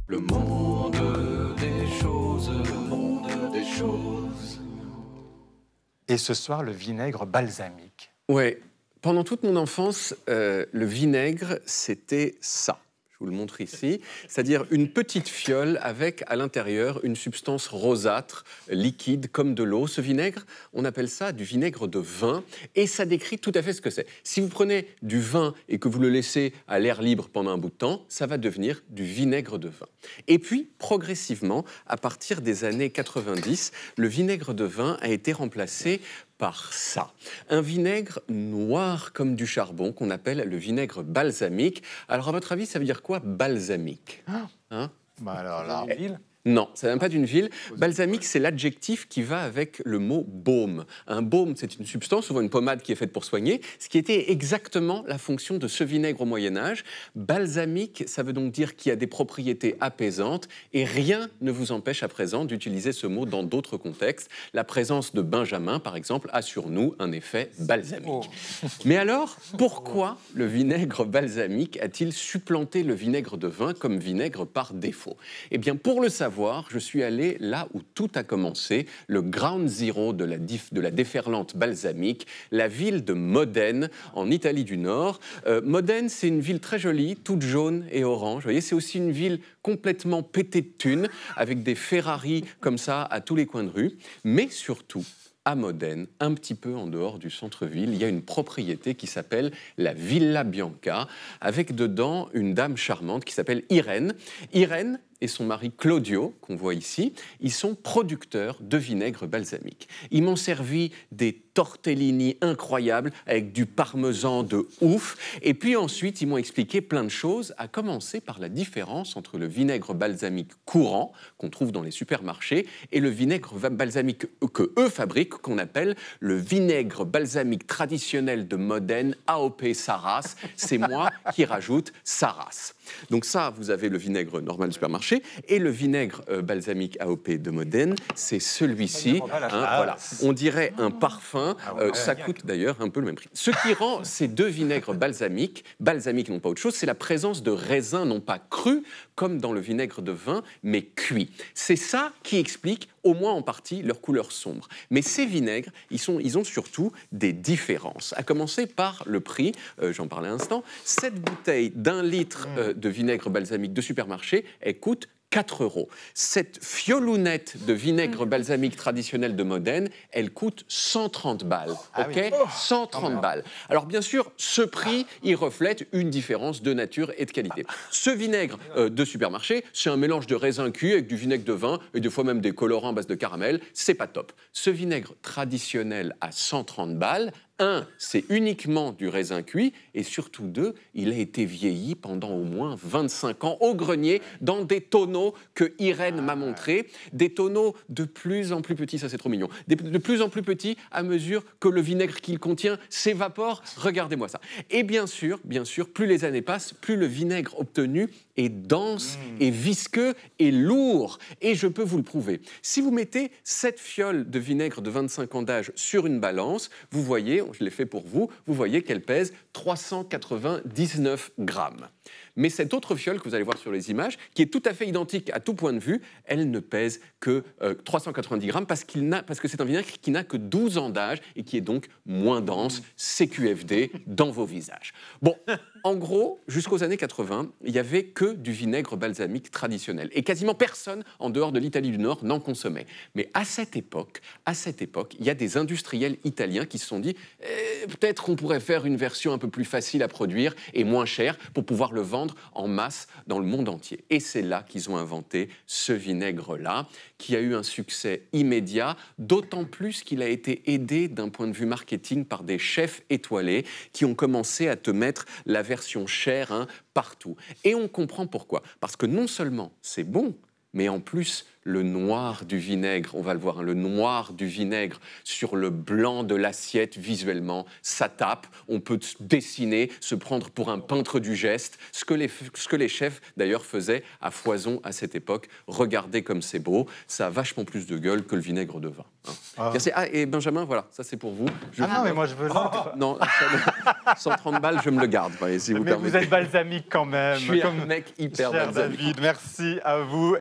Le monde des choses, le monde des choses. Et ce soir, le vinaigre balsamique. Ouais, pendant toute mon enfance, le vinaigre, c'était ça. Je vous le montre ici, c'est-à-dire une petite fiole avec à l'intérieur une substance rosâtre, liquide, comme de l'eau. Ce vinaigre, on appelle ça du vinaigre de vin et ça décrit tout à fait ce que c'est. Si vous prenez du vin et que vous le laissez à l'air libre pendant un bout de temps, ça va devenir du vinaigre de vin. Et puis, progressivement, à partir des années 90, le vinaigre de vin a été remplacé par ça. Un vinaigre noir comme du charbon qu'on appelle le vinaigre balsamique. Alors, à votre avis, ça veut dire quoi, balsamique? Hein? Bah alors là, Non, ça ne vient pas d'une ville. Balsamique, c'est l'adjectif qui va avec le mot baume. Un baume, c'est une substance, souvent une pommade qui est faite pour soigner, ce qui était exactement la fonction de ce vinaigre au Moyen-Âge. Balsamique, ça veut donc dire qu'il y a des propriétés apaisantes et rien ne vous empêche à présent d'utiliser ce mot dans d'autres contextes. La présence de benjamin, par exemple, a sur nous un effet balsamique. Mais alors, pourquoi le vinaigre balsamique a-t-il supplanté le vinaigre de vin comme vinaigre par défaut? Eh bien, pour le savoir, je suis allé là où tout a commencé, le ground zero de la déferlante balsamique, la ville de Modène, en Italie du Nord. Modène, c'est une ville très jolie, toute jaune et orange. Vous voyez, c'est aussi une ville complètement pétée de thunes, avec des Ferrari comme ça à tous les coins de rue. Mais surtout, à Modène, un petit peu en dehors du centre-ville, il y a une propriété qui s'appelle la Villa Bianca, avec dedans une dame charmante qui s'appelle Irène. Irène et son mari Claudio, qu'on voit ici, ils sont producteurs de vinaigre balsamique. Ils m'ont servi des tortellini incroyables avec du parmesan de ouf. Et puis ensuite, ils m'ont expliqué plein de choses, à commencer par la différence entre le vinaigre balsamique courant, qu'on trouve dans les supermarchés, et le vinaigre balsamique que eux fabriquent, qu'on appelle le vinaigre balsamique traditionnel de Modène, AOP Sarras. C'est moi qui rajoute Sarras. Donc ça, vous avez le vinaigre normal du supermarché, et le vinaigre balsamique AOP de Modène, c'est celui-ci. Voilà. On dirait un parfum, ça coûte d'ailleurs un peu le même prix. Ce qui rend ces deux vinaigres balsamiques non pas autre chose, c'est la présence de raisins non pas crus, comme dans le vinaigre de vin, mais cuits. C'est ça qui explique, au moins en partie, leur couleur sombre. Mais ces vinaigres, ils ont surtout des différences. À commencer par le prix, j'en parlais à l'instant, cette bouteille d'1 litre de vinaigre balsamique de supermarché, elle coûte 4 €. Cette fiolounette de vinaigre balsamique traditionnel de Modène, elle coûte 130 balles. Ok, 130 balles. Alors bien sûr, ce prix, il reflète une différence de nature et de qualité. Ce vinaigre de supermarché, c'est un mélange de raisin cuit avec du vinaigre de vin et des fois même des colorants à base de caramel. C'est pas top. Ce vinaigre traditionnel à 130 balles, un, c'est uniquement du raisin cuit, et surtout deux, il a été vieilli pendant au moins 25 ans au grenier dans des tonneaux que Irène m'a montrés, des tonneaux de plus en plus petits, ça c'est trop mignon, de plus en plus petits à mesure que le vinaigre qu'il contient s'évapore. Regardez-moi ça. Et bien sûr, plus les années passent, plus le vinaigre obtenu est dense et visqueux et lourd. Et je peux vous le prouver. Si vous mettez cette fiole de vinaigre de 25 ans d'âge sur une balance, vous voyez, je l'ai fait pour vous, vous voyez qu'elle pèse 399 grammes. Mais cette autre fiole que vous allez voir sur les images, qui est tout à fait identique à tout point de vue, elle ne pèse que 390 grammes parce que c'est un vinaigre qui n'a que 12 ans d'âge et qui est donc moins dense, CQFD, dans vos visages. Bon, en gros, jusqu'aux années 80, il n'y avait que du vinaigre balsamique traditionnel. Et quasiment personne, en dehors de l'Italie du Nord, n'en consommait. Mais à cette époque, il y a des industriels italiens qui se sont dit peut-être qu'on pourrait faire une version un peu plus facile à produire et moins chère pour pouvoir le vendre en masse dans le monde entier. Et c'est là qu'ils ont inventé ce vinaigre-là, qui a eu un succès immédiat, d'autant plus qu'il a été aidé d'un point de vue marketing par des chefs étoilés qui ont commencé à te mettre la version chère partout. Et on comprend pourquoi. Parce que non seulement c'est bon, mais en plus, le noir du vinaigre, on va le voir, hein, le noir du vinaigre sur le blanc de l'assiette, visuellement, ça tape. On peut dessiner, se prendre pour un peintre du geste, ce que les chefs, d'ailleurs, faisaient à foison à cette époque. Regardez comme c'est beau, ça a vachement plus de gueule que le vinaigre de vin. Hein. Ah. Merci. Ah, et Benjamin, voilà, ça c'est pour vous. Non, mais moi je veux l'autre. Non, 130 balles, je me le garde, voyez, si vous Mais permettez. vous êtes balsamique quand même. Je suis un mec hyper Cher balsamique. David, merci à vous.